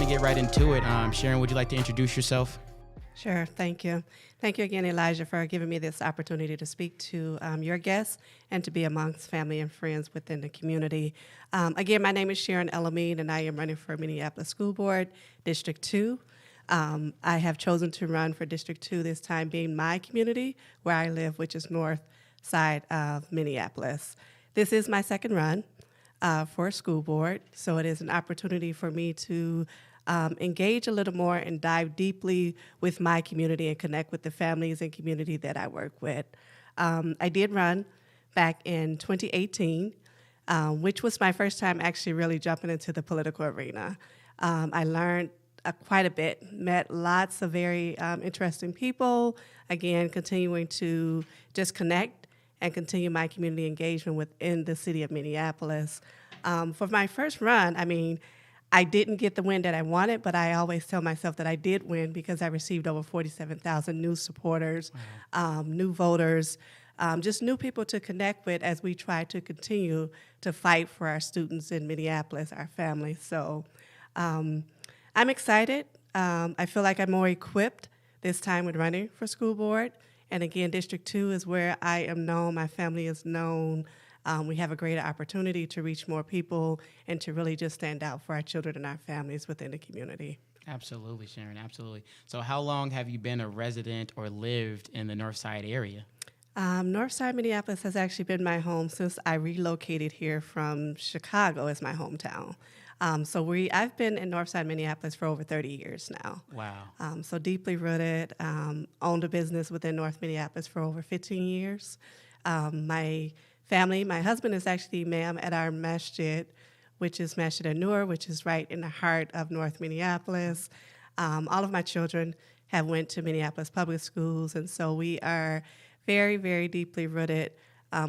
get right into it. Sharon, would you like to introduce yourself? Sure. Thank you. Thank you again, Elijah, for giving me this opportunity to speak to your guests and to be amongst family and friends within the community. Again, my name is Sharon El-Amin, and I am running for Minneapolis School Board, District 2. I have chosen to run for District 2 this time being my community, where I live, which is north side of Minneapolis. This is my second run for a school board, so it is an opportunity for me to engage a little more and dive deeply with my community and connect with the families and community that I work with. I did run back in 2018, which was my first time actually really jumping into the political arena. I learned quite a bit, met lots of very interesting people, again, continuing to just connect and continue my community engagement within the city of Minneapolis. For my first run, I didn't get the win that I wanted, but I always tell myself that I did win because I received over 47,000 new supporters, new voters, just new people to connect with as we try to continue to fight for our students in Minneapolis, our families. So I'm excited. I feel like I'm more equipped this time with running for school board. And again, District 2 is where I am known, my family is known. We have a greater opportunity to reach more people and to really just stand out for our children and our families within the community. Absolutely, Sharon, absolutely. So how long have you been a resident or lived in the North Side area? North Side Minneapolis has actually been my home since I relocated here from Chicago as my hometown. I've been in North Side Minneapolis for over 30 years now. Wow. So deeply rooted, owned a business within North Minneapolis for over 15 years. My family, my husband is actually imam at our masjid, which is Masjid An-Nur, which is right in the heart of North Minneapolis. All of my children have went to Minneapolis public schools, and so we are very, very deeply rooted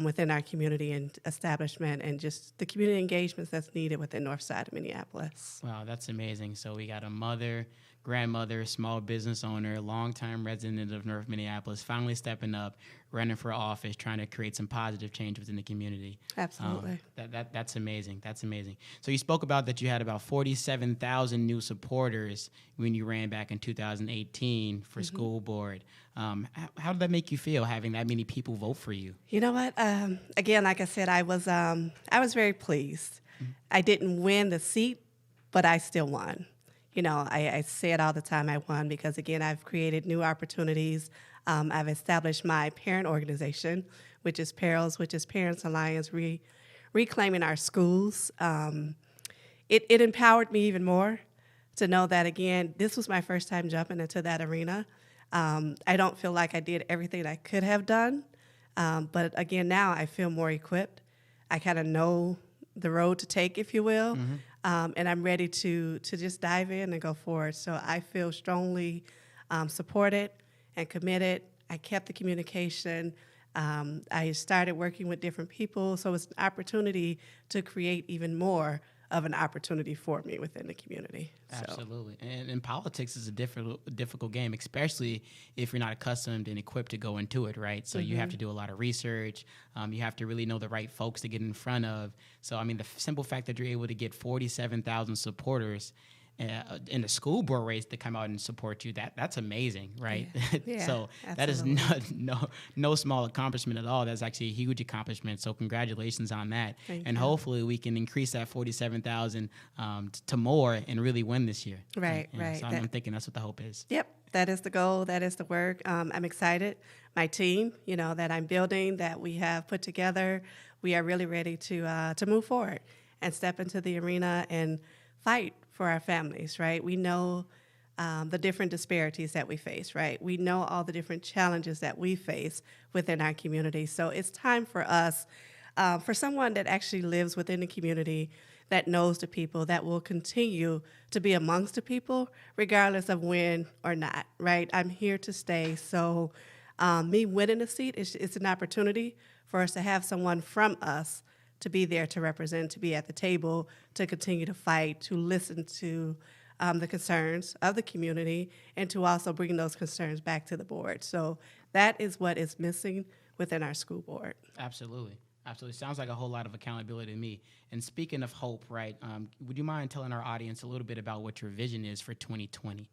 within our community and establishment and just the community engagements that's needed within North Side of Minneapolis. Wow, that's amazing. So we got a mother, grandmother, small business owner, longtime resident of North Minneapolis, finally stepping up, running for office, trying to create some positive change within the community. Absolutely. That's amazing. That's amazing. So you spoke about that you had about 47,000 new supporters when you ran back in 2018 for school board. How did that make you feel, having that many people vote for you? You know what? Again, like I said, I was very pleased. I didn't win the seat, but I still won. You know, I say it all the time, I won because, again, I've created new opportunities. I've established my parent organization, which is PARALS, which is Parents Alliance Reclaiming Our Schools. It empowered me even more to know that, again, this was my first time jumping into that arena. I don't feel like I did everything I could have done, but, again, now I feel more equipped. I kind of know the road to take, if you will. And I'm ready to just dive in and go forward. So I feel strongly supported and committed. I kept the communication. I started working with different people. So it's an opportunity to create even more of an opportunity for me within the community. Absolutely. And politics is a difficult game, especially if you're not accustomed and equipped to go into it, right? So you have to do a lot of research. You have to really know the right folks to get in front of. So, the simple fact that you're able to get 47,000 supporters in the school board race to come out and support you, that's amazing, right? Yeah, so that is no small accomplishment at all. That's actually a huge accomplishment. So congratulations on that. Thank and you. Hopefully we can increase that 47,000 to more and really win this year. Right. So I'm thinking that's what the hope is. Yep, that is the goal. That is the work. I'm excited. My team, that I'm building, that we have put together, we are really ready to move forward and step into the arena and fight for our families, right? We know the different disparities that we face, right? We know all the different challenges that we face within our community. So it's time for us, for someone that actually lives within the community, that knows the people, that will continue to be amongst the people, regardless of win or not, right? I'm here to stay. So me winning a seat, it's an opportunity for us to have someone from us to be there to represent, to be at the table, to continue to fight, to listen to the concerns of the community, and to also bring those concerns back to the board. So that is what is missing within our school board. Absolutely. Absolutely. Sounds like a whole lot of accountability to me. And speaking of hope, right, would you mind telling our audience a little bit about what your vision is for 2020?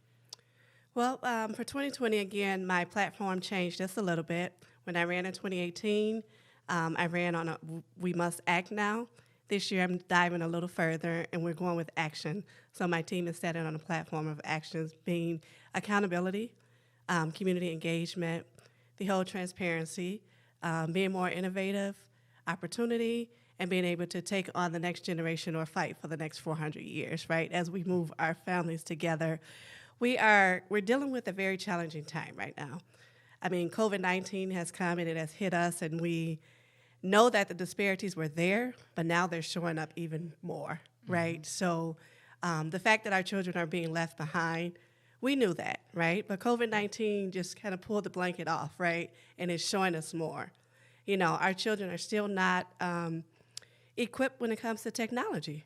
Well, for 2020, again, my platform changed just a little bit. When I ran in 2018, I ran on a We Must Act Now. This year, I'm diving a little further, and we're going with action. So my team is setting on a platform of actions being accountability, community engagement, the whole transparency, being more innovative, opportunity, and being able to take on the next generation or fight for the next 400 years, right? As we move our families together, we're dealing with a very challenging time right now. I mean, COVID-19 has come and it has hit us, and we know that the disparities were there, but now they're showing up even more, right? So the fact that our children are being left behind, we knew that, right? But COVID-19 just kind of pulled the blanket off, right? And it's showing us more. You know, our children are still not equipped when it comes to technology,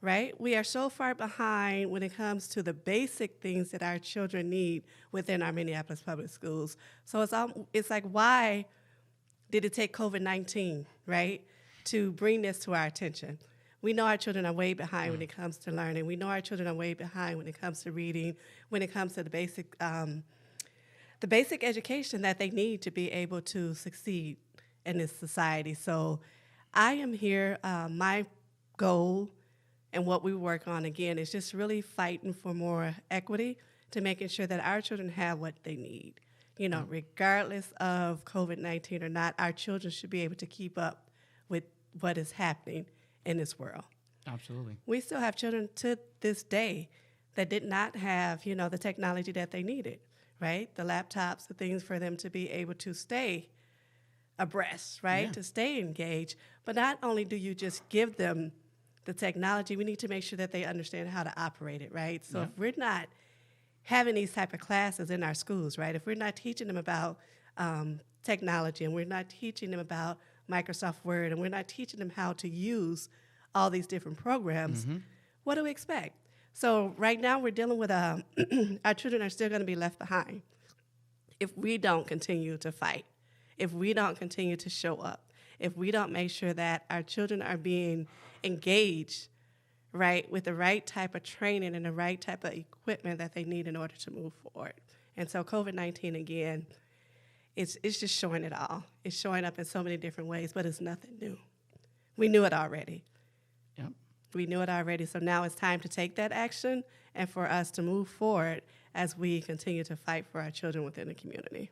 right? We are so far behind when it comes to the basic things that our children need within our Minneapolis public schools. So it's like, why did it take COVID-19, right, to bring this to our attention? We know our children are way behind when it comes to learning. We know our children are way behind when it comes to reading, when it comes to the basic education that they need to be able to succeed in this society. So I am here. My goal and what we work on, again, is just really fighting for more equity to making sure that our children have what they need. You know, regardless of COVID-19 or not, our children should be able to keep up with what is happening in this world. Absolutely. We still have children to this day that did not have, you know, the technology that they needed, right? The laptops, the things for them to be able to stay abreast, right? To stay engaged. But not only do you just give them the technology, we need to make sure that they understand how to operate it, right? So if we're not having these type of classes in our schools, right? If we're not teaching them about technology, and we're not teaching them about Microsoft Word, and we're not teaching them how to use all these different programs, what do we expect? So right now we're dealing with our children are still going to be left behind if we don't continue to fight, if we don't continue to show up, if we don't make sure that our children are being engaged, right, with the right type of training and the right type of equipment that they need in order to move forward. And so COVID-19, again, it's just showing it all. It's showing up in so many different ways, but it's nothing new. We knew it already. Yep. We knew it already, so now it's time to take that action and for us to move forward as we continue to fight for our children within the community.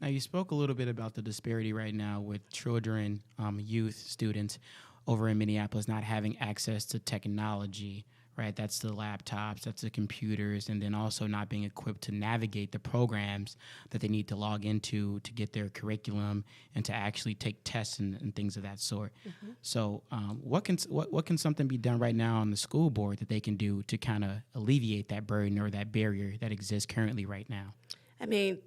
Now, you spoke a little bit about the disparity right now with children, youth, students over in Minneapolis not having access to technology, right? That's the laptops, that's the computers, and then also not being equipped to navigate the programs that they need to log into to get their curriculum and to actually take tests and things of that sort. So what can something be done right now on the school board that they can do to kind of alleviate that burden or that barrier that exists currently right now? I mean,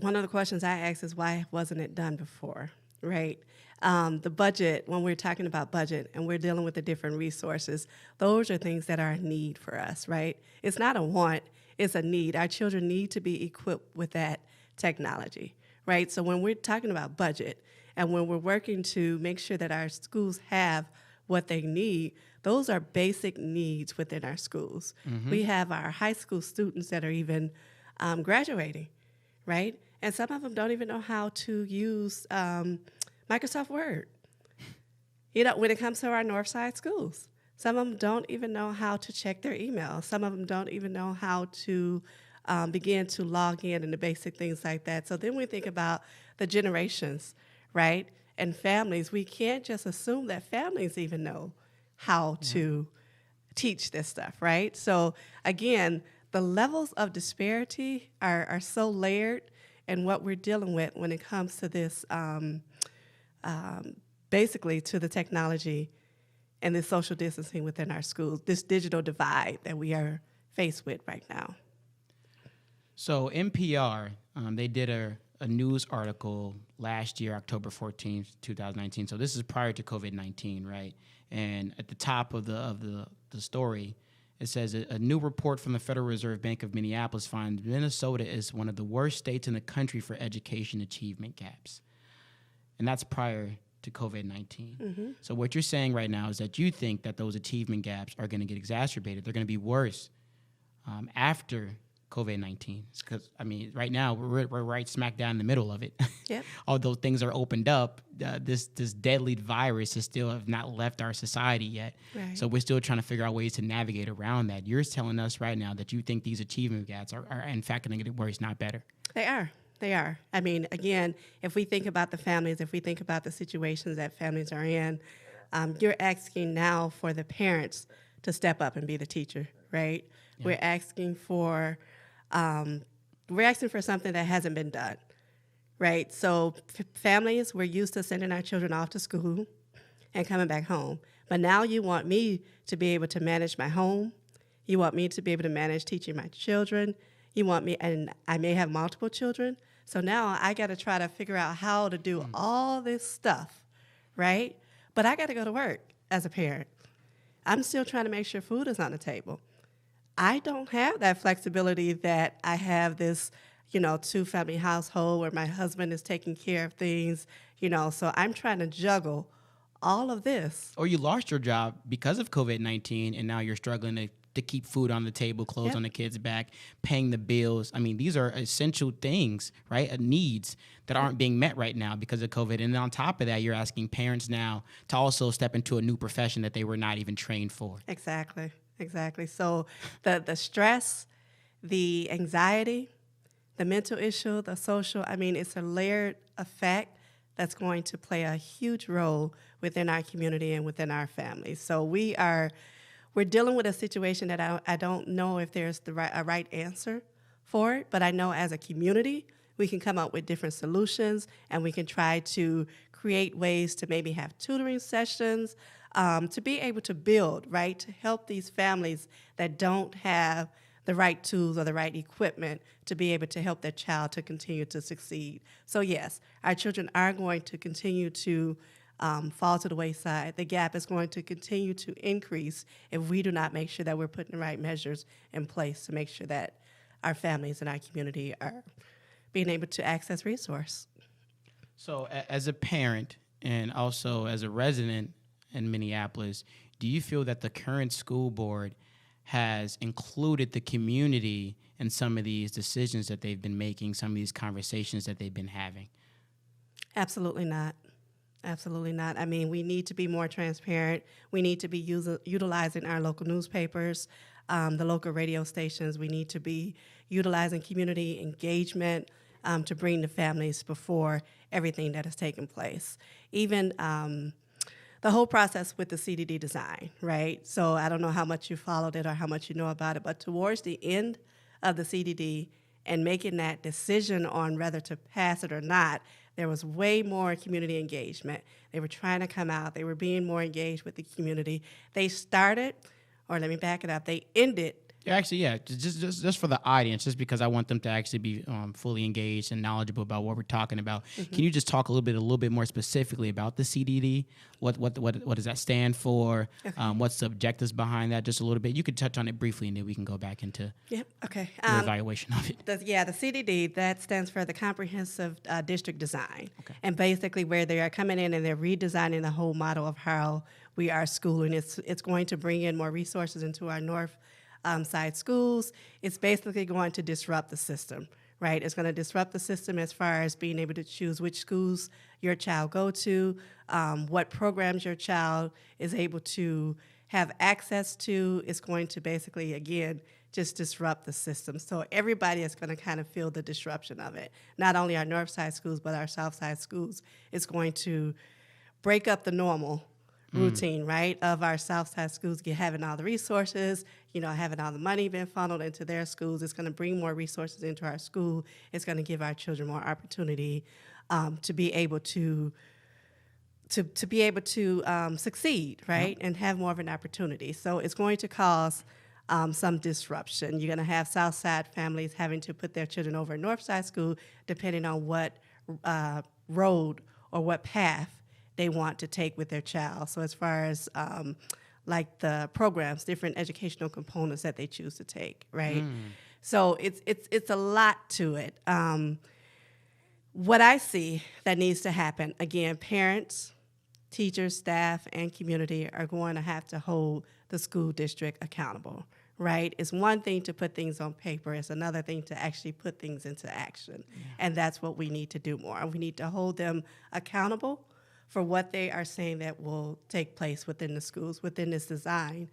one of the questions I ask is, why wasn't it done before, right? The budget, when we're talking about budget and we're dealing with the different resources, those are things that are a need for us, right? It's not a want, it's a need. Our children need to be equipped with that technology, right? So when we're talking about budget and when we're working to make sure that our schools have what they need, those are basic needs within our schools. We have our high school students that are even graduating, right? And some of them don't even know how to use Microsoft Word. You know, when it comes to our Northside schools, some of them don't even know how to check their email. Some of them don't even know how to begin to log in and the basic things like that. So then we think about the generations, right? And families. We can't just assume that families even know how to teach this stuff, right? So again, the levels of disparity are so layered in what we're dealing with when it comes to this, basically to the technology and the social distancing within our schools, this digital divide that we are faced with right now. So NPR, they did a news article last year, October 14th, 2019. So this is prior to COVID-19, right? And at the top of the story, it says a new report from the Federal Reserve Bank of Minneapolis finds Minnesota is one of the worst states in the country for education achievement gaps. And that's prior to COVID-19. So what you're saying right now is that you think that those achievement gaps are going to get exacerbated. They're going to be worse after COVID-19. Because, I mean, right now, we're right smack down in the middle of it. Yep. Although things are opened up, this deadly virus is still have not left our society yet. Right. So we're still trying to figure out ways to navigate around that. You're telling us right now that you think these achievement gaps are in fact going to get worse, not better. They are. They are. I mean, again, if we think about the families, if we think about the situations that families are in, you're asking now for the parents to step up and be the teacher, right? Yeah. We're asking for something that hasn't been done, right? So families, we're used to sending our children off to school and coming back home. But now you want me to be able to manage my home. You want me to be able to manage teaching my children. You want me, and I may have multiple children. So now I got to try to figure out how to do all this stuff, right? But I got to go to work as a parent. I'm still trying to make sure food is on the table. I don't have that flexibility that I have this, two-family household where my husband is taking care of things, so I'm trying to juggle all of this. Or you lost your job because of COVID-19, and now you're struggling to keep food on the table, clothes on the kids' back, paying the bills. I mean, these are essential things, right? Needs that aren't being met right now because of COVID. And on top of that, you're asking parents now to also step into a new profession that they were not even trained for. Exactly. So the stress, the anxiety, the mental issue, the social, I mean, it's a layered effect that's going to play a huge role within our community and within our families. So we're dealing with a situation that I don't know if there's a right answer for it, but I know as a community, we can come up with different solutions, and we can try to create ways to maybe have tutoring sessions, to be able to build, right, to help these families that don't have the right tools or the right equipment to be able to help their child to continue to succeed. So yes, our children are going to continue to fall to the wayside. The gap is going to continue to increase if we do not make sure that we're putting the right measures in place to make sure that our families and our community are being able to access resource. So as a parent and also as a resident in Minneapolis, do you feel that the current school board has included the community in some of these decisions that they've been making, some of these conversations that they've been having? Absolutely not. Absolutely not. I mean, we need to be more transparent. We need to be utilizing our local newspapers, the local radio stations. We need to be utilizing community engagement to bring the families before everything that has taken place. Even the whole process with the CDD design, right? So I don't know how much you followed it or how much you know about it, but towards the end of the CDD and making that decision on whether to pass it or not, there was way more community engagement. They were trying to come out. They were being more engaged with the community. They started, or let me back it up, they ended. Actually, yeah, just for the audience, just because I want them to actually be fully engaged and knowledgeable about what we're talking about. Mm-hmm. Can you just talk a little bit more specifically about the CDD? What does that stand for? Okay. What's the objectives behind that? Just a little bit. You could touch on it briefly, and then we can go back into your evaluation of it. The CDD, that stands for the Comprehensive District Design. Okay. And basically where they are coming in and they're redesigning the whole model of how we are schooling. It's going to bring in more resources into our north side schools. It's basically going to disrupt the system, right? It's going to disrupt the system as far as being able to choose which schools your child go to, what programs your child is able to have access to. It's going to basically, again, just disrupt the system. So everybody is going to kind of feel the disruption of it. Not only our north side schools, but our south side schools. It's going to break up the normal routine, right, of our south side schools having all the resources, having all the money being funneled into their schools. It's going to bring more resources into our school. It's going to give our children more opportunity to be able to succeed, right, and have more of an opportunity. So it's going to cause some disruption. You're going to have south side families having to put their children over in north side school, depending on what road or what path they want to take with their child. So as far as like the programs, different educational components that they choose to take, right? So it's a lot to it. What I see that needs to happen, again, parents, teachers, staff, and community are going to have to hold the school district accountable, right? It's one thing to put things on paper. It's another thing to actually put things into action. Yeah. And that's what we need to do more. We need to hold them accountable for what they are saying that will take place within the schools, within this design,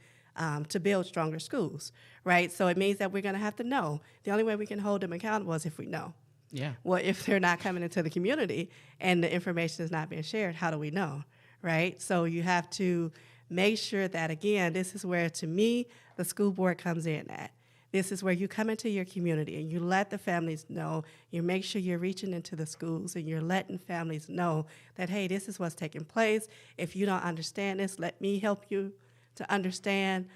to build stronger schools, right? So it means that we're going to have to know. The only way we can hold them accountable is if we know. Yeah. Well, if they're not coming into the community and the information is not being shared, how do we know, right? So you have to make sure that, again, this is where, to me, the school board comes in at. This is where you come into your community and you let the families know, you make sure you're reaching into the schools and you're letting families know that, hey, this is what's taking place. If you don't understand this, let me help you to understand.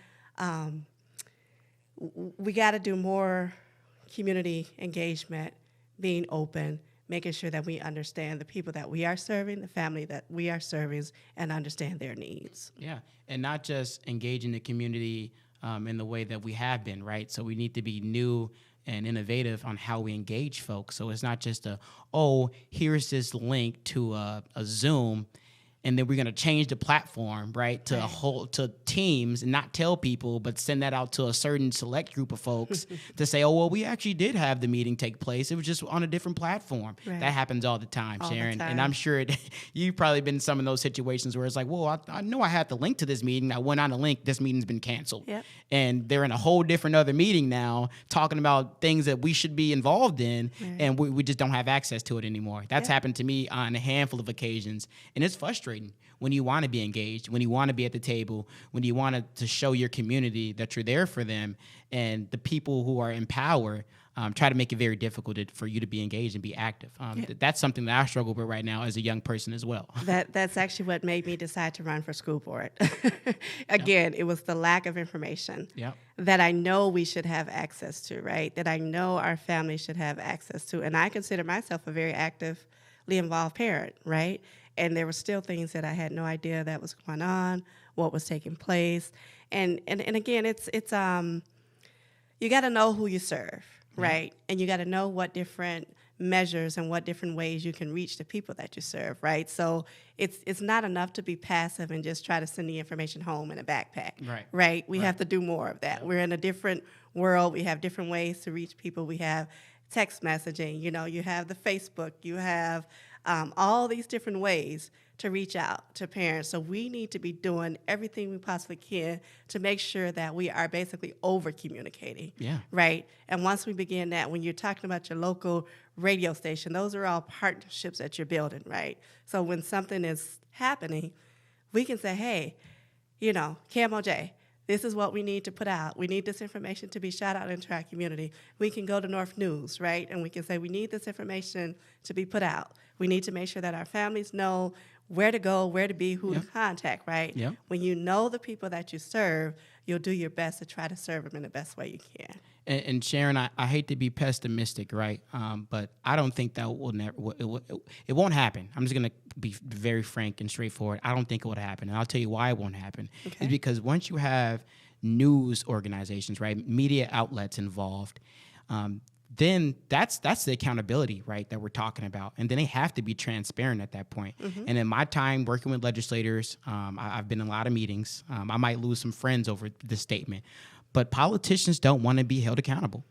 We got to do more community engagement, being open, making sure that we understand the people that we are serving, the family that we are serving, and understand their needs. Yeah, and not just engaging the community in the way that we have been, right? So we need to be new and innovative on how we engage folks. So it's not just here's this link to a Zoom, and then we're going to change the platform, right, to Teams, and not tell people, but send that out to a certain select group of folks to say, we actually did have the meeting take place. It was just on a different platform. Right. That happens all the time, Sharon. And I'm sure you've probably been in some of those situations where it's like, I know I had the link to this meeting. I went on the link. This meeting's been canceled. Yep. And they're in a whole different other meeting now talking about things that we should be involved in, and we just don't have access to it anymore. That's happened to me on a handful of occasions, and it's frustrating. When you want to be engaged, when you want to be at the table, when you want to show your community that you're there for them, and the people who are in power try to make it very difficult for you to be engaged and be active. That's something that I struggle with right now as a young person as well. That's actually what made me decide to run for school board. Again, it was the lack of information that I know we should have access to, right? That I know our family should have access to. And I consider myself a very actively involved parent, right? And there were still things that I had no idea that was going on, what was taking place. And again, it's you got to know who you serve, right? And you got to know what different measures and what different ways you can reach the people that you serve, right? So it's not enough to be passive and just try to send the information home in a backpack, right? We have to do more of that. We're in a different world. We have different ways to reach people. We have text messaging, you have the Facebook, you have all these different ways to reach out to parents. So we need to be doing everything we possibly can to make sure that we are basically over-communicating, right? And once we begin that, when you're talking about your local radio station, those are all partnerships that you're building, right? So when something is happening, we can say, hey, KMOJ, this is what we need to put out. We need this information to be shot out into our community. We can go to North News, right? And we can say we need this information to be put out. We need to make sure that our families know where to go, where to be, who to contact, right? Yep. When you know the people that you serve, you'll do your best to try to serve them in the best way you can. And Sharon, I hate to be pessimistic, right? But I don't think that it won't happen. I'm just going to be very frank and straightforward. I don't think it would happen. And I'll tell you why it won't happen. Okay. It's because once you have news organizations, right, media outlets involved, then that's the accountability, right, that we're talking about. And then they have to be transparent at that point. Mm-hmm. And in my time working with legislators, I've been in a lot of meetings. I might lose some friends over this statement. But politicians don't want to be held accountable.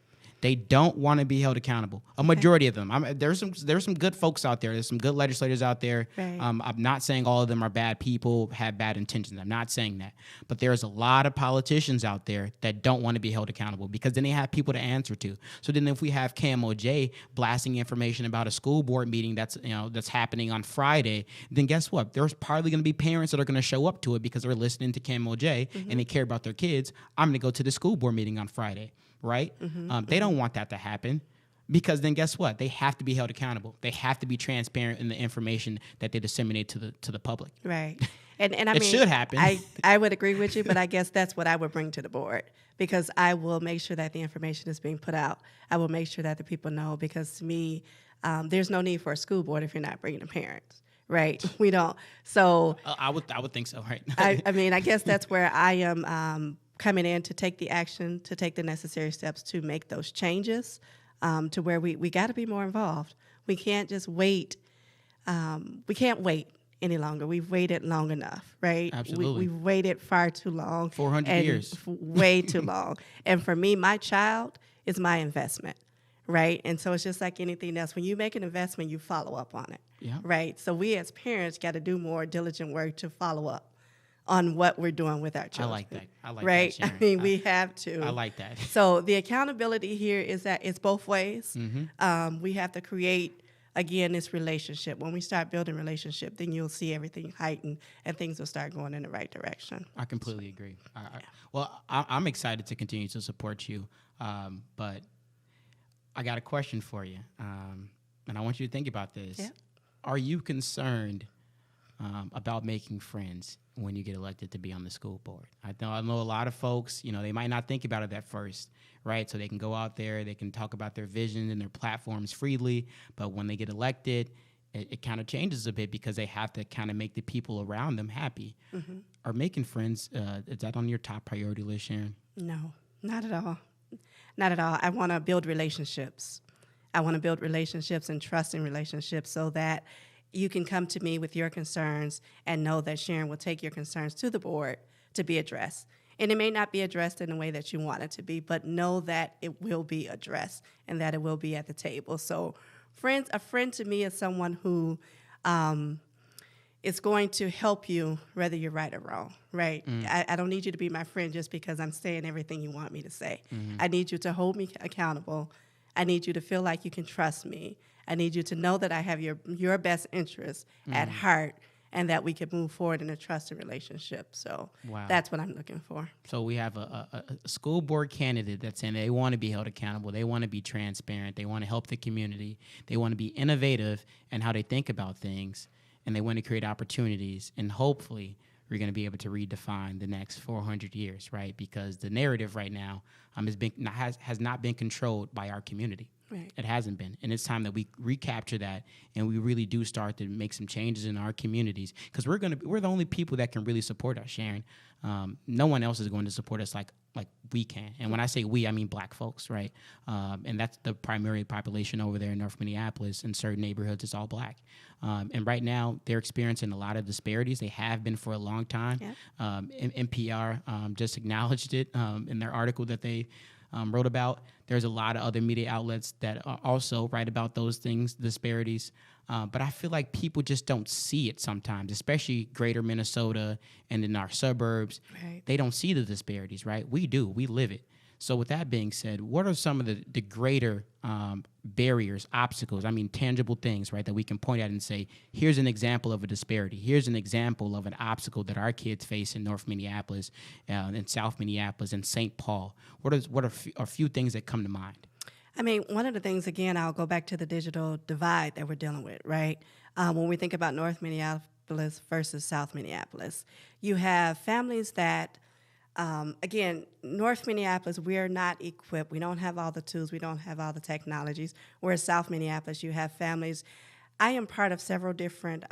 They don't want to be held accountable. A majority of them. There's some good folks out there. There's some good legislators out there. Right. I'm not saying all of them are bad people, have bad intentions. I'm not saying that. But there's a lot of politicians out there that don't want to be held accountable because then they have people to answer to. So then if we have KMOJ blasting information about a school board meeting that's happening on Friday, then guess what? There's probably going to be parents that are going to show up to it because they're listening to KMOJ and they care about their kids. I'm going to go to the school board meeting on Friday. Right? They don't want that to happen because then guess what? They have to be held accountable. They have to be transparent in the information that they disseminate to the public. Right. And I mean, it should happen. I would agree with you, but I guess that's what I would bring to the board because I will make sure that the information is being put out. I will make sure that the people know because to me, there's no need for a school board if you're not bringing the parents. Right. We don't. So I would think so. Right. I mean, I guess that's where I am coming in to take the action, to take the necessary steps to make those changes to where we got to be more involved. We can't just wait. We can't wait any longer. We've waited long enough, right? Absolutely. We've waited far too long. 400 years. Way too long. And for me, my child is my investment, right? And so it's just like anything else. When you make an investment, you follow up on it, Yeah. right? So we as parents got to do more diligent work to follow up on what we're doing with our children. I like that. I like right? that, Sharon. I mean, we have to. I like that. So the accountability here is that it's both ways. Mm-hmm. We have to create, again, this relationship. When we start building relationship, then you'll see everything heighten and things will start going in the right direction. I completely agree. I'm excited to continue to support you, but I got a question for you, and I want you to think about this. Yeah. Are you concerned about making friends when you get elected to be on the school board? I know a lot of folks, they might not think about it at first, right? So they can go out there, they can talk about their vision and their platforms freely, but when they get elected, it kind of changes a bit because they have to kind of make the people around them happy. Mm-hmm. Are making friends, is that on your top priority list, Sharon? No, not at all. Not at all. I want to build relationships. I want to build relationships and trusting relationships so that you can come to me with your concerns and know that Sharon will take your concerns to the board to be addressed. And it may not be addressed in the way that you want it to be, but know that it will be addressed and that it will be at the table. So a friend to me is someone who is going to help you whether you're right or wrong, right? I don't need you to be my friend just because I'm saying everything you want me to say. Mm-hmm. I need you to hold me accountable. I need you to feel like you can trust me. I need you to know that I have your best interests at heart and that we can move forward in a trusted relationship. So That's what I'm looking for. So we have a school board candidate that's saying they want to be held accountable. They want to be transparent. They want to help the community. They want to be innovative in how they think about things. And they want to create opportunities. And hopefully we're going to be able to redefine the next 400 years, right? Because the narrative right now has not been controlled by our community. Right. It hasn't been. And it's time that we recapture that and we really do start to make some changes in our communities because we're the only people that can really support us, Sharon. No one else is going to support us like we can. And when I say we, I mean Black folks, right? And that's the primary population over there in North Minneapolis. In certain neighborhoods, it's all Black. And right now, they're experiencing a lot of disparities. They have been for a long time. Yeah. NPR just acknowledged it in their article that they wrote about. There's a lot of other media outlets that also write about those things, disparities. But I feel like people just don't see it sometimes, especially greater Minnesota and in our suburbs. Right. They don't see the disparities, right? We do. We live it. So with that being said, what are some of the greater barriers, obstacles, tangible things, right, that we can point at and say, here's an example of a disparity. Here's an example of an obstacle that our kids face in North Minneapolis, in South Minneapolis, and St. Paul. What are a few things that come to mind? One of the things, again, I'll go back to the digital divide that we're dealing with, right? When we think about North Minneapolis versus South Minneapolis, you have families that again, North Minneapolis, we're not equipped. We don't have all the tools. We don't have all the technologies. Whereas South Minneapolis, you have families. I am part of several different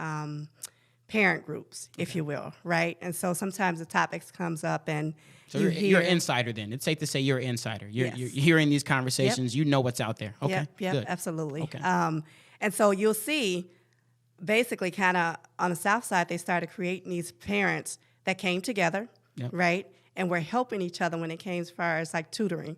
parent groups, if you will, right? And so sometimes the topics comes up and so you're an insider then. It's safe to say you're an insider. You're hearing these conversations. Yep. You know what's out there. Okay, Yep, good. Absolutely. Okay. And so you'll see basically kind of on the South side, they started creating these parents that came together, yep. right? And we're helping each other when it came as far as like tutoring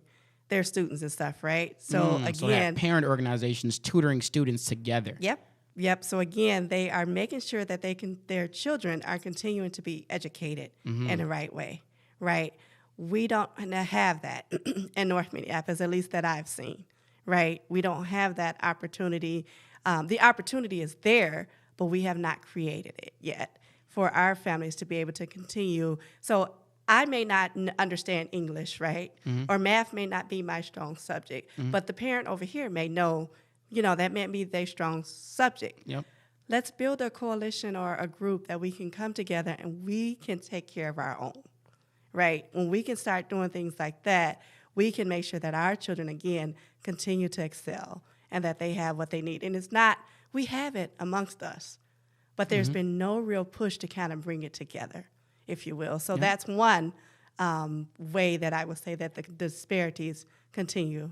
their students and stuff, right? So again, so that parent organizations tutoring students together. Yep. So again, they are making sure that their children are continuing to be educated in the right way, right? We don't have that in North Minneapolis, at least that I've seen, right? We don't have that opportunity. The opportunity is there, but we have not created it yet for our families to be able to continue. So I may not understand English, right? Or math may not be my strong subject, but the parent over here may know, that may be their strong subject. Yep. Let's build a coalition or a group that we can come together and we can take care of our own, right? When we can start doing things like that, we can make sure that our children, again, continue to excel and that they have what they need. And it's not, we have it amongst us, but there's been no real push to kind of bring it together, if you will. So that's one way that I would say that the disparities continue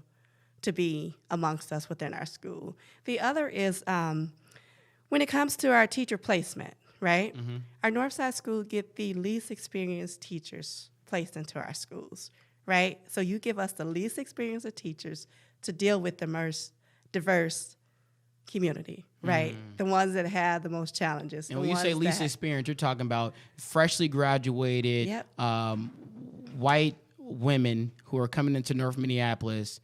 to be amongst us within our school. The other is when it comes to our teacher placement, right? Our Northside school get the least experienced teachers placed into our schools, right? So you give us the least experienced of teachers to deal with the most diverse community, right? The ones that have the most challenges. And when you say least experienced, you're talking about freshly graduated white women who are coming into North Minneapolis,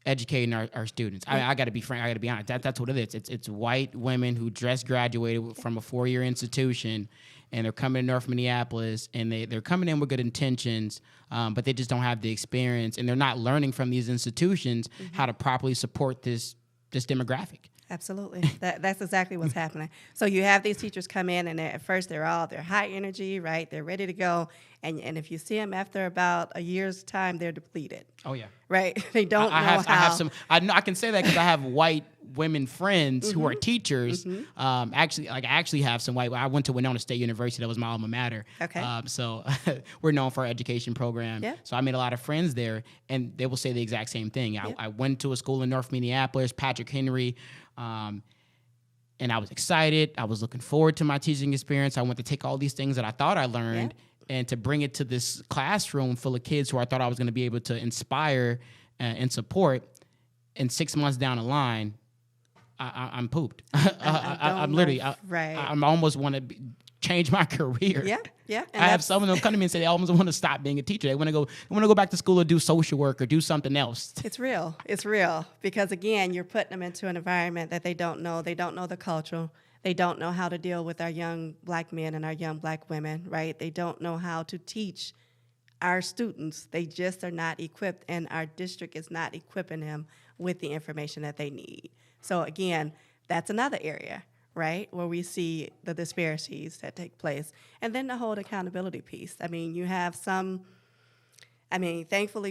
educating our students. I got to be frank. I got to be honest. That's what it is. It's white women who just graduated from a 4-year institution, and they're coming to North Minneapolis, and they're coming in with good intentions, but they just don't have the experience, and they're not learning from these institutions how to properly support this demographic. Absolutely. That's exactly what's happening. So you have these teachers come in, and at first they're high energy, right? They're ready to go. And if you see them after about a year's time, they're depleted. Oh, yeah. Right? They don't know how. I can say that because I have white women friends who are teachers. I actually have some white. I went to Winona State University. That was my alma mater. Okay. So we're known for our education program. Yeah. So I made a lot of friends there, and they will say the exact same thing. I went to a school in North Minneapolis, Patrick Henry, and I was excited. I was looking forward to my teaching experience. I went to take all these things that I thought I learned and to bring it to this classroom full of kids who I thought I was going to be able to inspire and support. And 6 months down the line, I'm pooped. I'm literally, I'm almost want to change my career. Yeah. I have some of them come to me and say they almost want to stop being a teacher. They want to go back to school or do social work or do something else. It's real because again, you're putting them into an environment that they don't know. They don't know the culture. They don't know how to deal with our young black men and our young black women, right? They don't know how to teach our students. They just are not equipped, and our district is not equipping them with the information that they need. So again, that's another area, right, where we see the disparities that take place. And then the whole accountability piece. Thankfully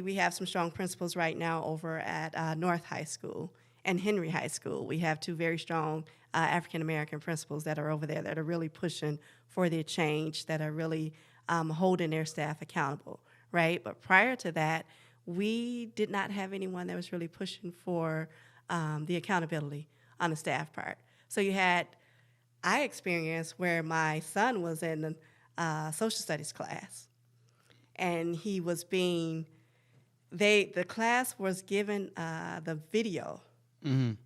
we have some strong principals right now over at North High School and Henry High School. We have two very strong African-American principals that are over there that are really pushing for their change, that are really holding their staff accountable, right? But prior to that, we did not have anyone that was really pushing for the accountability on the staff part. So I experienced where my son was in a social studies class, and he was the class was given the video,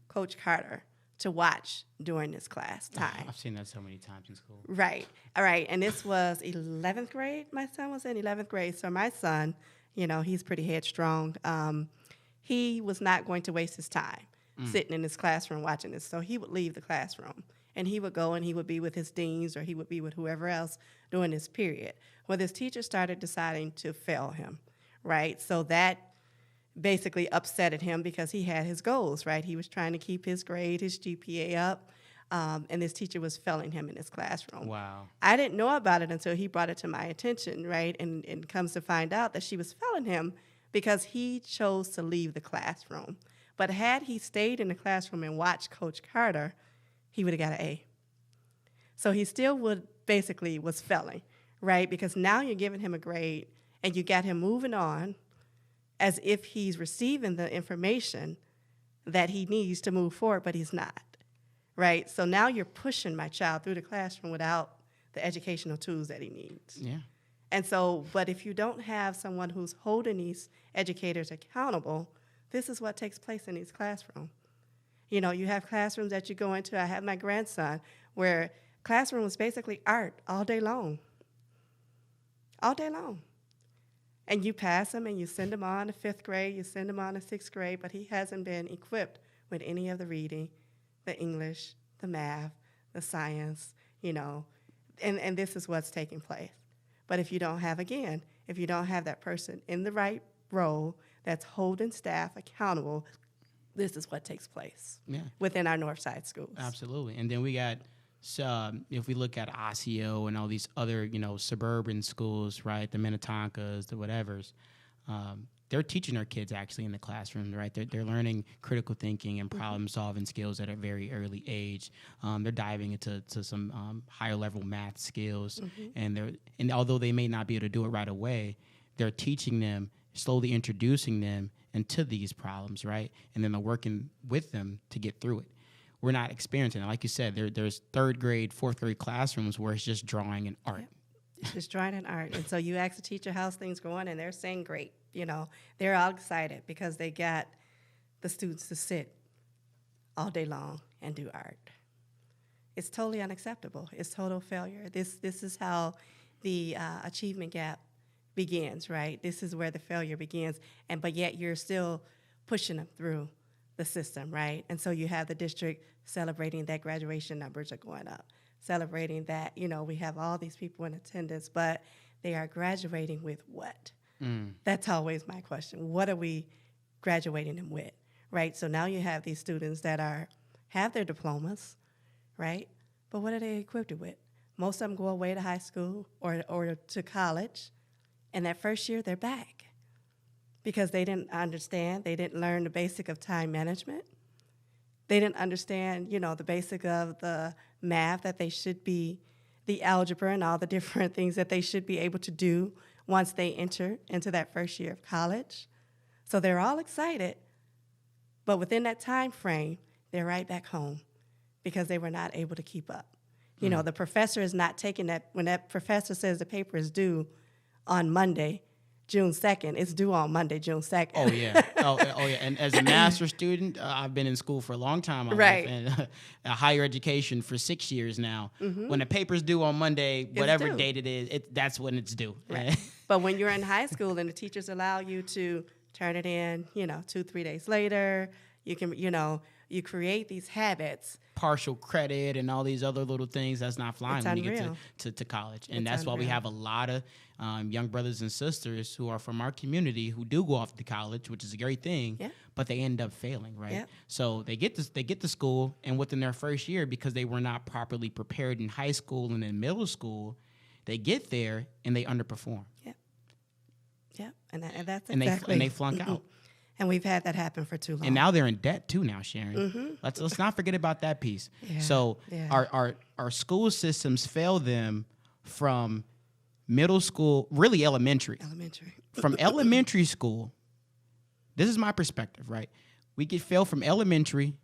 Coach Carter, to watch during this class time. I've seen that so many times in school. Right. All right. And this was 11th grade. My son was in 11th grade. So my son, he's pretty headstrong. He was not going to waste his time sitting in his classroom watching this. So he would leave the classroom, and he would go and he would be with his deans, or he would be with whoever else during this period. Well, this teacher started deciding to fail him, right? So that basically upsetted him because he had his goals, right? He was trying to keep his grade, his GPA up, and this teacher was failing him in his classroom. Wow. I didn't know about it until he brought it to my attention, right? And comes to find out that she was failing him because he chose to leave the classroom. But had he stayed in the classroom and watched Coach Carter, he would have got an A. So he still was failing, right? Because now you're giving him a grade and you got him moving on as if he's receiving the information that he needs to move forward, but he's not, right? So now you're pushing my child through the classroom without the educational tools that he needs. Yeah. And so, but if you don't have someone who's holding these educators accountable, this is what takes place in these classrooms. You have classrooms that you go into. I have my grandson where classroom was basically art all day long. All day long. And you pass him and you send him on to 5th grade, you send him on to 6th grade, but he hasn't been equipped with any of the reading, the English, the math, the science, and this is what's taking place. But if you don't have that person in the right role that's holding staff accountable, this is what takes place within our Northside schools. Absolutely. And then we got, if we look at Osseo and all these other, suburban schools, right, the Minnetonkas, the whatevers, they're teaching their kids actually in the classroom, right? They're learning critical thinking and problem-solving skills at a very early age. They're diving into some higher-level math skills, and although they may not be able to do it right away, they're teaching them, slowly introducing them into these problems, right? And then they're working with them to get through it. we're not experiencing it. Like you said, there's third grade, fourth grade classrooms where it's just drawing and art. Yep. It's just drawing and art. And so you ask the teacher how's things going, and they're saying great. They're all excited because they got the students to sit all day long and do art. It's totally unacceptable. It's total failure. This is how the achievement gap begins, right? This is where the failure begins, but yet you're still pushing them through the system, right? And so you have the district celebrating that graduation numbers are going up, celebrating that, we have all these people in attendance, but they are graduating with what? That's always my question. What are we graduating them with, right? So now you have these students that have their diplomas, right? But what are they equipped with? Most of them go away to high school or to college, and that first year they're back because they didn't understand, they didn't learn the basic of time management. They didn't understand, the basic of the math that they should be, the algebra and all the different things that they should be able to do once they enter into that first year of college. So they're all excited, but within that time frame, they're right back home because they were not able to keep up. The professor is not taking that. When that professor says the paper is due on Monday, June 2nd, it's due on Monday, June 2nd. Oh, yeah. Oh, yeah. And as a master's student, I've been in school for a long time. Right. And higher education for 6 years now. Mm-hmm. When the paper's due on Monday, whatever date it is, that's when it's due. Right. But when you're in high school and the teachers allow you to turn it in, 2-3 days later, you can, you create these habits. Partial credit and all these other little things that's not flying when you get to college. And that's why we have a lot of young brothers and sisters who are from our community who do go off to college, which is a great thing, but they end up failing, right? Yeah. So they get to school, and within their first year, because they were not properly prepared in high school and in middle school, they get there and they underperform. Yeah. Yeah. And that's exactly. And they flunk out. And we've had that happen for too long. And now they're in debt too now, Sharon. Mm-hmm. Let's not forget about that piece. Yeah. So our school systems fail them from middle school, really elementary. From elementary school, this is my perspective, right? We get failed from elementary,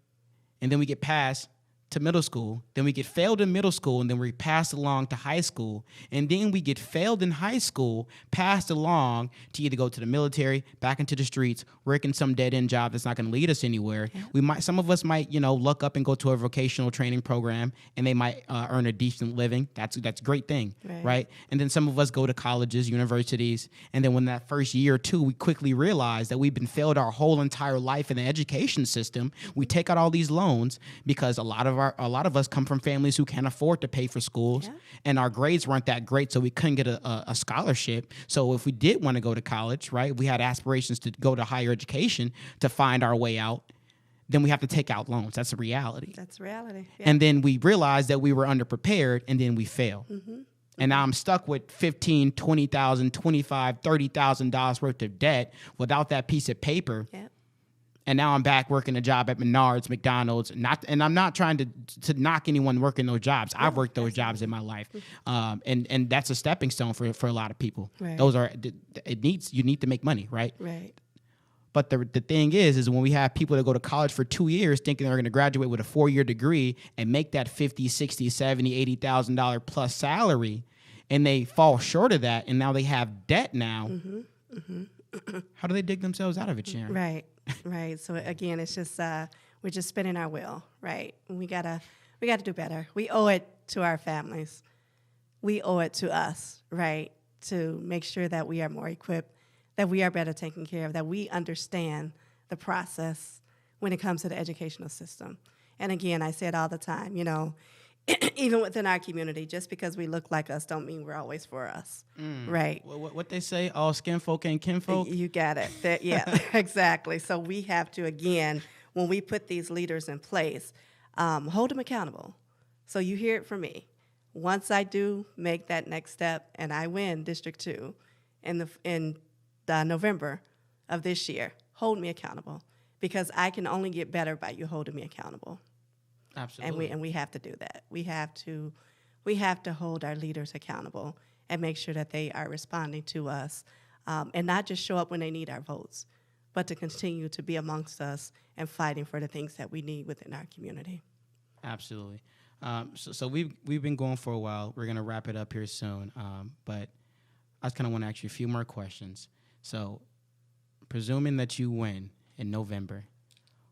and then we get passed to middle school, then we get failed in middle school, and then we passed along to high school, and then we get failed in high school, passed along to either go to the military, back into the streets, work in some dead-end job that's not going to lead us anywhere. Yeah. Some of us might, look up and go to a vocational training program, and they might earn a decent living. That's a great thing, right? And then some of us go to colleges, universities, and then when that first year or two, we quickly realize that we've been failed our whole entire life in the education system. We take out all these loans because a lot of us come from families who can't afford to pay for schools, and our grades weren't that great, so we couldn't get a scholarship. So if we did want to go to college, right, we had aspirations to go to higher education to find our way out, then we have to take out loans. That's a reality. That's reality. Yeah. And then we realized that we were underprepared, and then we fail. Mm-hmm. And now I'm stuck with $15,000, $20,000, $25,000, $30,000 worth of debt without that piece of paper. Yep. And now I'm back working a job at Menards, McDonald's. And I'm not trying to knock anyone working those jobs. I've worked those jobs in my life, and that's a stepping stone for a lot of people. Right. You need to make money, right? Right. But the thing is when we have people that go to college for 2 years thinking they're going to graduate with a 4-year degree and make that $50,000, $60,000, $70,000, $80,000 plus salary, and they fall short of that, and now they have debt now. Mm-hmm. Mm-hmm. How do they dig themselves out of it, Sharon? Right. Right. So again, it's just we're just spinning our wheel, right? We gotta do better. We owe it to our families. We owe it to us, right? To make sure that we are more equipped, that we are better taken care of, that we understand the process when it comes to the educational system. And again, I say it all the time, even within our community, just because we look like us don't mean we're always for us, right? What they say, all skin folk ain't kinfolk? You got it. Yeah, exactly. So we have to, again, when we put these leaders in place, hold them accountable. So you hear it from me. Once I do make that next step and I win District 2 in November of this year, hold me accountable, because I can only get better by you holding me accountable. Absolutely. And we have to do that. We have to hold our leaders accountable and make sure that they are responding to us, and not just show up when they need our votes, but to continue to be amongst us and fighting for the things that we need within our community. Absolutely. So we've been going for a while. We're gonna wrap it up here soon. But I just kind of want to ask you a few more questions. So, presuming that you win in November,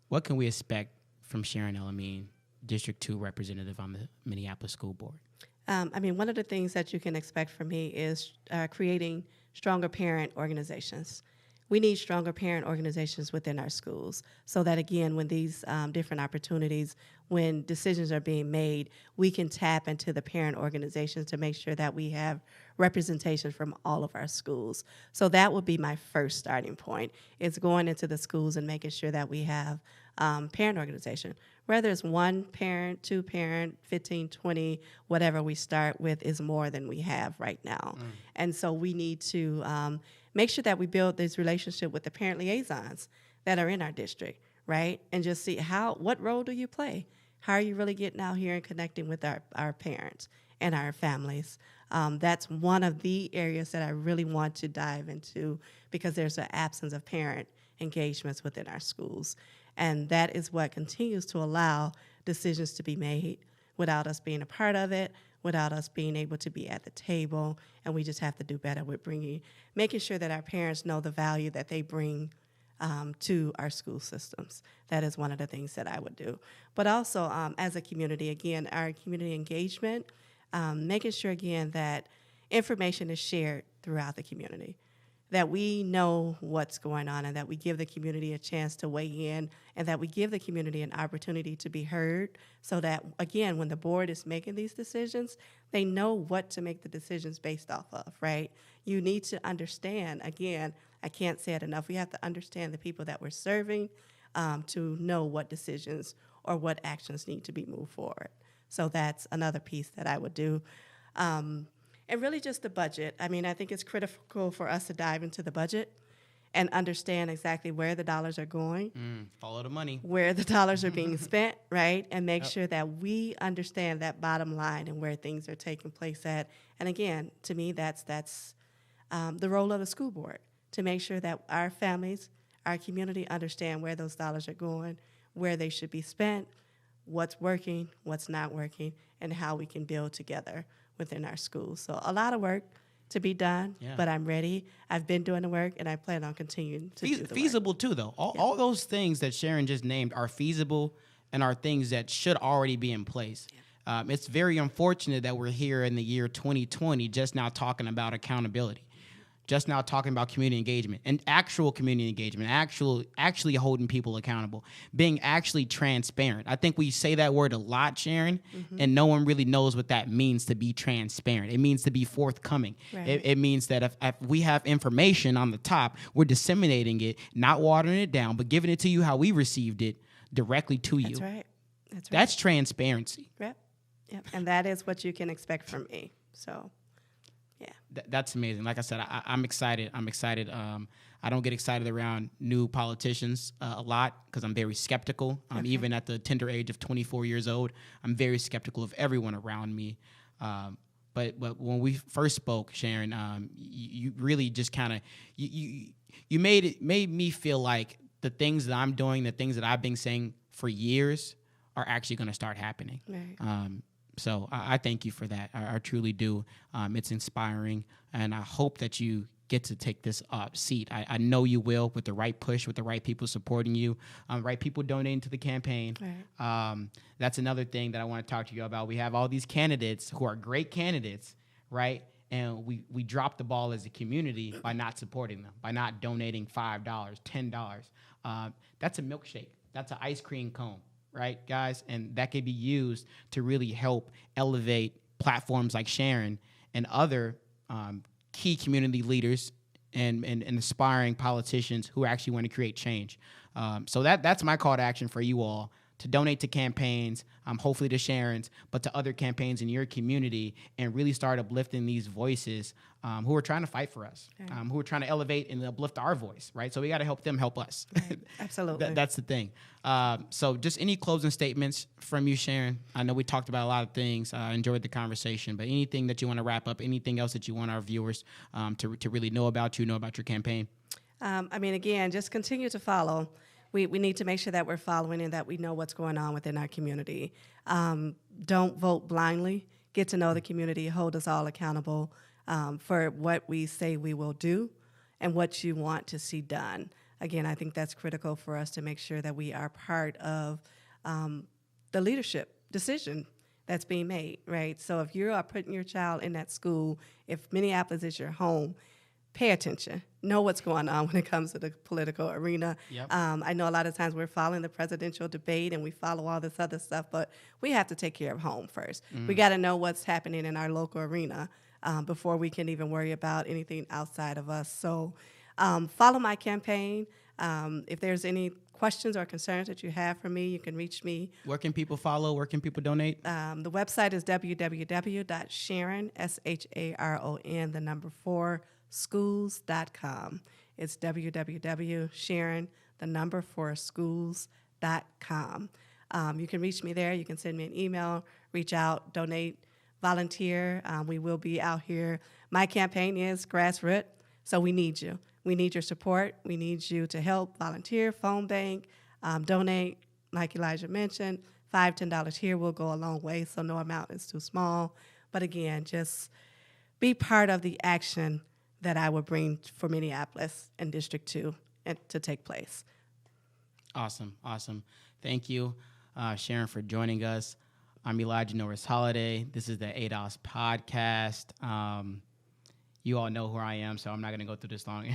what can we expect from Sharon El-Amin, District 2 representative on the Minneapolis School Board? One of the things that you can expect from me is creating stronger parent organizations. We need stronger parent organizations within our schools so that, again, when these different opportunities, when decisions are being made, we can tap into the parent organizations to make sure that we have representation from all of our schools. So that would be my first starting point. It's going into the schools and making sure that we have parent organization. Whether it's one parent, two parent, 15, 20, whatever we start with is more than we have right now. And so we need to make sure that we build this relationship with the parent liaisons that are in our district, right? And just see what role do you play? How are you really getting out here and connecting with our parents and our families? That's one of the areas that I really want to dive into because there's an absence of parent engagements within our schools. And that is what continues to allow decisions to be made without us being a part of it, without us being able to be at the table. And we just have to do better with making sure that our parents know the value that they bring to our school systems. That is one of the things that I would do. But also, as a community, again, our community engagement, making sure, again, that information is shared throughout the community, that we know what's going on and that we give the community a chance to weigh in and that we give the community an opportunity to be heard so that, again, when the board is making these decisions, they know what to make the decisions based off of, right? You need to understand, again, I can't say it enough, we have to understand the people that we're serving to know what decisions or what actions need to be moved forward. So that's another piece that I would do. And really just the budget. I think it's critical for us to dive into the budget and understand exactly where the dollars are going. Follow the money. Where the dollars are being spent, right? And make sure that we understand that bottom line and where things are taking place at. And again, to me, that's the role of the school board, to make sure that our families, our community understand where those dollars are going, where they should be spent, what's working, what's not working, and how we can build together within our schools. So a lot of work to be done, but I'm ready. I've been doing the work, and I plan on continuing to do the feasible work. Too, though. All those things that Sharon just named are feasible and are things that should already be in place. It's very unfortunate that we're here in the year 2020 just now talking about accountability, just now talking about community engagement and actual community engagement, actually holding people accountable, being actually transparent. I think we say that word a lot, Sharon, and no one really knows what that means to be transparent. It means to be forthcoming. Right. It means that if we have information on the top, we're disseminating it, not watering it down, but giving it to you how we received it directly to you. That's right. That's transparency. Yep. And that is what you can expect from me. So... yeah, that's amazing. Like I said, I'm excited. I don't get excited around new politicians a lot because I'm very skeptical. Even at the tender age of 24 years old, I'm very skeptical of everyone around me. But when we first spoke, Sharon, you really just kind of you made me feel like the things that I'm doing, the things that I've been saying for years, are actually going to start happening. Right. So I thank you for that. I truly do. It's inspiring, and I hope that you get to take this seat. I know you will, with the right push, with the right people supporting you, right people donating to the campaign. Right. That's another thing that I want to talk to you about. We have all these candidates who are great candidates, right? And we drop the ball as a community by not supporting them, by not donating $5, $10. That's a milkshake. That's an ice cream cone. Right, guys? And that could be used to really help elevate platforms like Sharon and other key community leaders and aspiring politicians who actually want to create change. So that's my call to action for you all, to donate to campaigns, hopefully to Sharon's, but to other campaigns in your community, and really start uplifting these voices who are trying to fight for us, who are trying to elevate and uplift our voice, right? So we got to help them help us. Right. Absolutely. That's the thing. So just any closing statements from you, Sharon? I know we talked about a lot of things. I enjoyed the conversation, but anything that you want to wrap up, anything else that you want our viewers to really know about you, know about your campaign? Again, just continue to follow. we need to make sure that we're following and that we know what's going on within our community. Don't vote blindly. Get to know the community. Hold us all accountable for what we say we will do and what you want to see done. Again, I think that's critical for us to make sure that we are part of the leadership decision that's being made, right? So if you are putting your child in that school, if Minneapolis is your home, pay attention. Know what's going on when it comes to the political arena. Yep. I know a lot of times we're following the presidential debate and we follow all this other stuff, but we have to take care of home first. We got to know what's happening in our local arena before we can even worry about anything outside of us. So follow my campaign. If there's any questions or concerns that you have for me, you can reach me. Where can people follow? Where can people donate? The website is www.sharon, SHARON, the number 4, schools.com. It's www.sharon, the number 4, schools.com. You can reach me there. You can send me an email, reach out, donate, volunteer. We will be out here. My campaign is grassroots, so we need you. We need your support. We need you to help volunteer, phone bank, donate. Like Elijah mentioned, $5, $10 here will go a long way, so no amount is too small. But again, just be part of the action that I would bring for Minneapolis and District 2 to take place. Awesome. Thank you, Sharon, for joining us. I'm Elijah Norris Holiday. This is the ADOS podcast. You all know who I am, so I'm not going to go through this long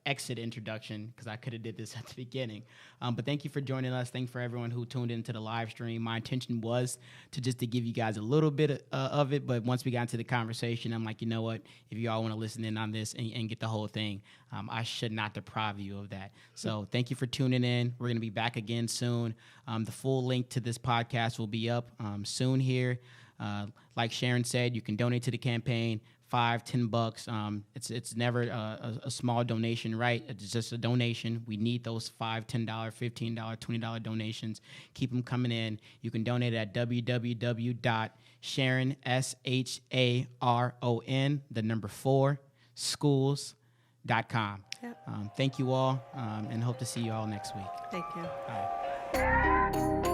exit introduction because I could have did this at the beginning. But thank you for joining us. Thank you for everyone who tuned into the live stream. My intention was to give you guys a little bit of it, but once we got into the conversation, I'm like, you know what? If you all want to listen in on this and get the whole thing, I should not deprive you of that. So thank you for tuning in. We're going to be back again soon. The full link to this podcast will be up soon here. Like Sharon said, you can donate to the campaign. $5, $10. It's never a small donation, right? It's just a donation. We need those $5, $10, $15, $20 donations. Keep them coming in. You can donate at www.sharon, SHARON, the number 4, schools.com. Yep. Thank you all, and hope to see you all next week. Thank you. Bye.